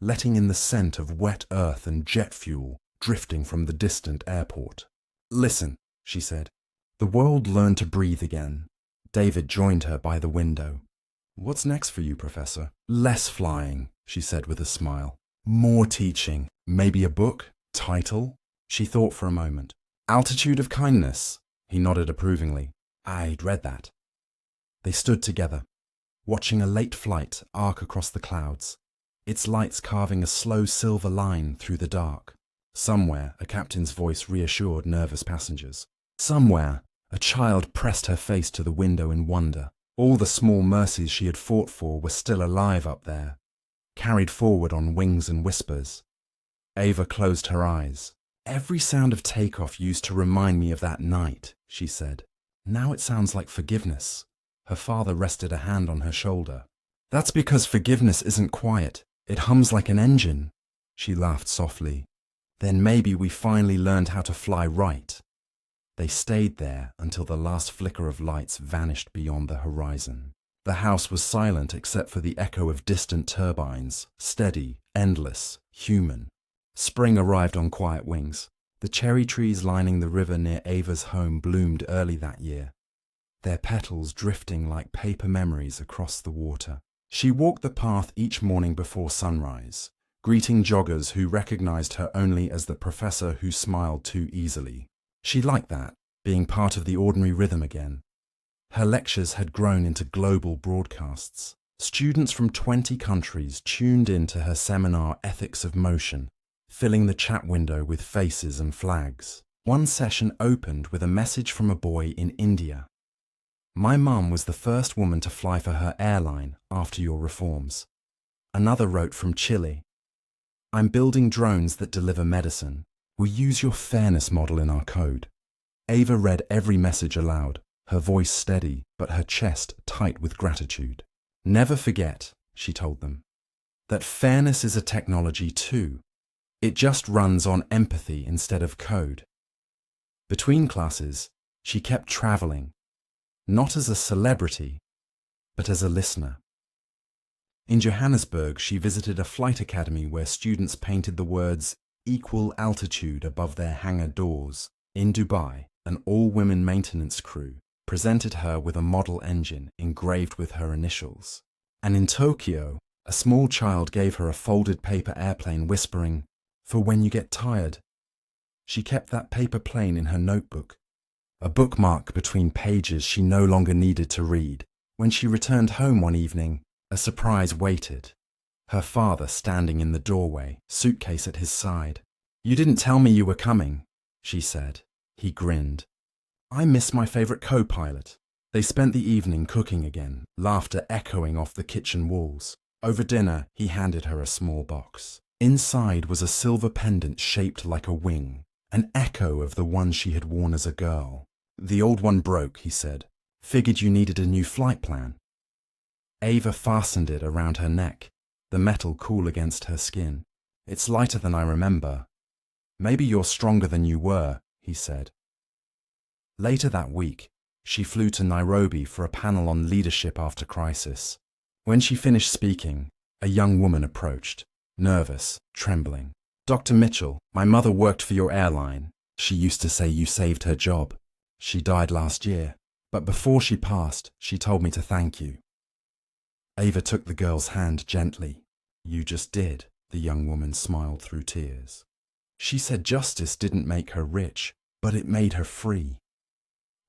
letting in the scent of wet earth and jet fuel drifting from the distant airport. "Listen," she said. The world learned to breathe again. David joined her by the window. "What's next for you, Professor?" "Less flying," she said with a smile. "More teaching. Maybe a book? Title?" She thought for a moment. "Altitude of Kindness." He nodded approvingly. "I'd read that." They stood together, watching a late flight arc across the clouds, its lights carving a slow silver line through the dark. Somewhere, a captain's voice reassured nervous passengers. Somewhere, a child pressed her face to the window in wonder. All the small mercies she had fought for were still alive up there, carried forward on wings and whispers. Ava closed her eyes. "Every sound of takeoff used to remind me of that night," she said. "Now it sounds like forgiveness." Her father rested a hand on her shoulder. "That's because forgiveness isn't quiet. It hums like an engine." She laughed softly. "Then maybe we finally learned how to fly right." They stayed there until the last flicker of lights vanished beyond the horizon. The house was silent except for the echo of distant turbines, steady, endless, human. Spring arrived on quiet wings. The cherry trees lining the river near Ava's home bloomed early that year, their petals drifting like paper memories across the water. She walked the path each morning before sunrise, greeting joggers who recognized her only as the professor who smiled too easily. She liked that, being part of the ordinary rhythm again. Her lectures had grown into global broadcasts. Students from 20 countries tuned in to her seminar Ethics of Motion, filling the chat window with faces and flags. One session opened with a message from a boy in India. "My mum was the first woman to fly for her airline after your reforms." Another wrote from Chile. "I'm building drones that deliver medicine. We use your fairness model in our code." Ava read every message aloud, her voice steady, but her chest tight with gratitude. "Never forget," she told them, "that fairness is a technology too. It just runs on empathy instead of code." Between classes, she kept traveling, not as a celebrity, but as a listener. In Johannesburg, she visited a flight academy where students painted the words "equal altitude" above their hangar doors. In Dubai, an all-women maintenance crew presented her with a model engine engraved with her initials. And in Tokyo, a small child gave her a folded paper airplane whispering, "For when you get tired." She kept that paper plane in her notebook, a bookmark between pages she no longer needed to read. When she returned home one evening, a surprise waited. Her father standing in the doorway, suitcase at his side. "You didn't tell me you were coming," she said. He grinned. "I miss my favorite co-pilot." They spent the evening cooking again, laughter echoing off the kitchen walls. Over dinner, he handed her a small box. Inside was a silver pendant shaped like a wing, an echo of the one she had worn as a girl. "The old one broke," he said. "Figured you needed a new flight plan." Ava fastened it around her neck, the metal cool against her skin. "It's lighter than I remember." "Maybe you're stronger than you were," he said. Later that week, she flew to Nairobi for a panel on leadership after crisis. When she finished speaking, a young woman approached, nervous, trembling. "Dr. Mitchell, my mother worked for your airline. She used to say you saved her job. She died last year, but before she passed, she told me to thank you." Ava took the girl's hand gently. "You just did," the young woman smiled through tears. She said justice didn't make her rich, but it made her free.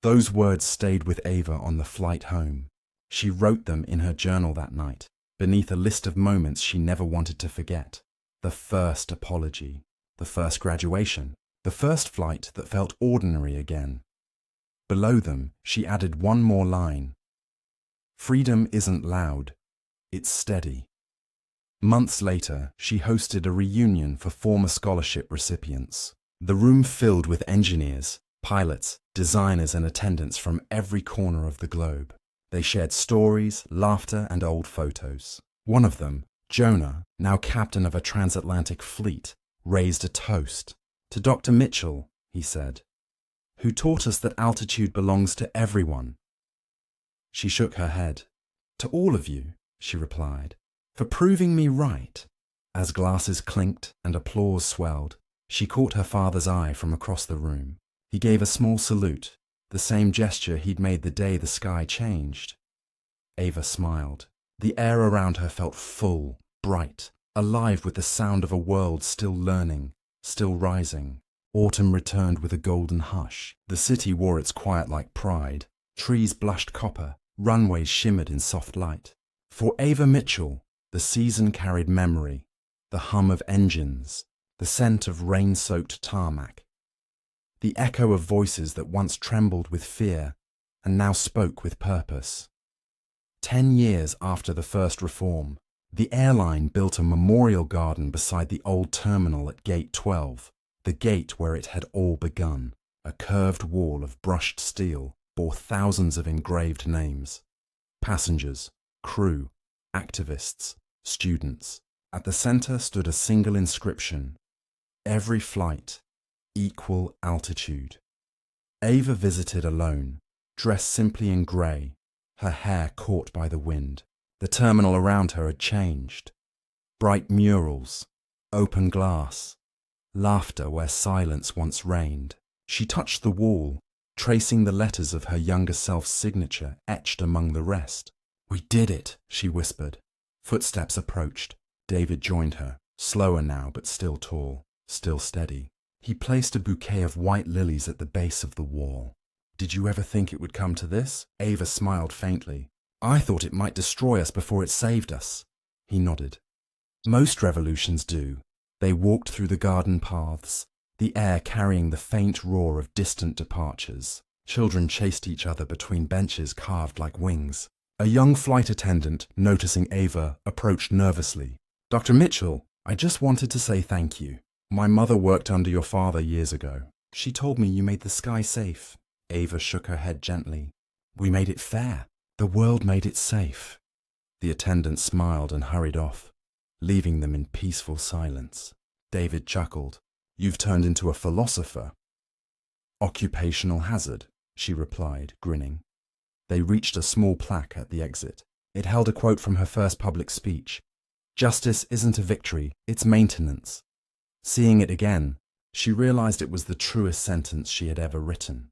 Those words stayed with Ava on the flight home. She wrote them in her journal that night, beneath a list of moments she never wanted to forget. The first apology, the first graduation, the first flight that felt ordinary again. Below them, she added one more line. "Freedom isn't loud, it's steady." Months later, she hosted a reunion for former scholarship recipients. The room filled with engineers, pilots, designers and attendants from every corner of the globe. They shared stories, laughter and old photos. One of them, Jonah, now captain of a transatlantic fleet, raised a toast. "To Dr. Mitchell," he said, "who taught us that altitude belongs to everyone." She shook her head. "To all of you," she replied, "for proving me right." As glasses clinked and applause swelled, she caught her father's eye from across the room. He gave a small salute, the same gesture he'd made the day the sky changed. Ava smiled. The air around her felt full, bright, alive with the sound of a world still learning, still rising. Autumn returned with a golden hush. The city wore its quiet-like pride. Trees blushed copper, runways shimmered in soft light. For Ava Mitchell, the season carried memory, the hum of engines, the scent of rain-soaked tarmac, the echo of voices that once trembled with fear and now spoke with purpose. 10 years after the first reform, the airline built a memorial garden beside the old terminal at Gate 12, the gate where it had all begun. A curved wall of brushed steel bore thousands of engraved names. Passengers, crew, activists, students. At the center stood a single inscription: "Every flight, equal altitude." Ava visited alone, dressed simply in grey, her hair caught by the wind. The terminal around her had changed. Bright murals, open glass, laughter where silence once reigned. She touched the wall, tracing the letters of her younger self's signature etched among the rest. "We did it," she whispered. Footsteps approached. David joined her, slower now but still tall, still steady. He placed a bouquet of white lilies at the base of the wall. "Did you ever think it would come to this?" Ava smiled faintly. "I thought it might destroy us before it saved us." He nodded. "Most revolutions do." They walked through the garden paths, the air carrying the faint roar of distant departures. Children chased each other between benches carved like wings. A young flight attendant, noticing Ava, approached nervously. "Dr. Mitchell, I just wanted to say thank you. My mother worked under your father years ago. She told me you made the sky safe." Ava shook her head gently. "We made it fair. The world made it safe." The attendant smiled and hurried off, leaving them in peaceful silence. David chuckled. "You've turned into a philosopher." "Occupational hazard," she replied, grinning. They reached a small plaque at the exit. It held a quote from her first public speech. "Justice isn't a victory, it's maintenance." Seeing it again, she realized it was the truest sentence she had ever written.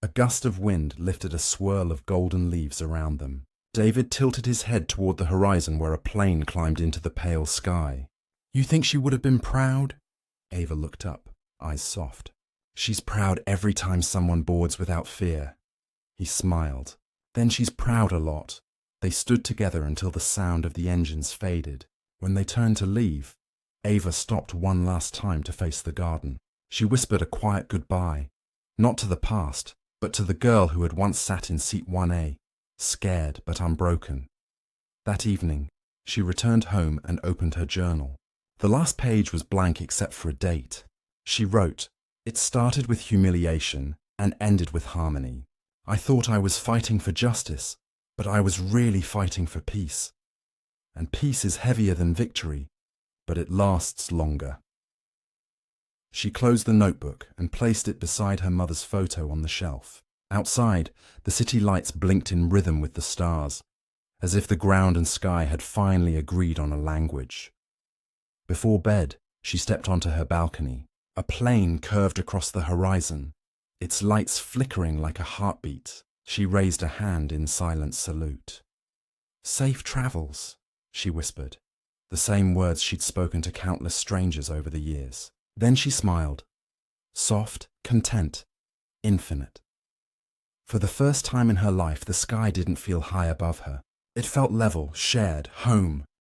A gust of wind lifted a swirl of golden leaves around them. David tilted his head toward the horizon where a plane climbed into the pale sky. "You think she would have been proud?" Ava looked up, eyes soft. "She's proud every time someone boards without fear." He smiled. "Then she's proud a lot." They stood together until the sound of the engines faded. When they turned to leave, Ava stopped one last time to face the garden. She whispered a quiet goodbye, not to the past, but to the girl who had once sat in seat 1A, scared but unbroken. That evening, she returned home and opened her journal. The last page was blank except for a date. She wrote, "It started with humiliation and ended with harmony. I thought I was fighting for justice, but I was really fighting for peace. And peace is heavier than victory, but it lasts longer." She closed the notebook and placed it beside her mother's photo on the shelf. Outside, the city lights blinked in rhythm with the stars, as if the ground and sky had finally agreed on a language. Before bed, she stepped onto her balcony. A plane curved across the horizon, its lights flickering like a heartbeat. She raised a hand in silent salute. "Safe travels," she whispered, the same words she'd spoken to countless strangers over the years. Then she smiled, soft, content, infinite. For the first time in her life, the sky didn't feel high above her. It felt level, shared, home.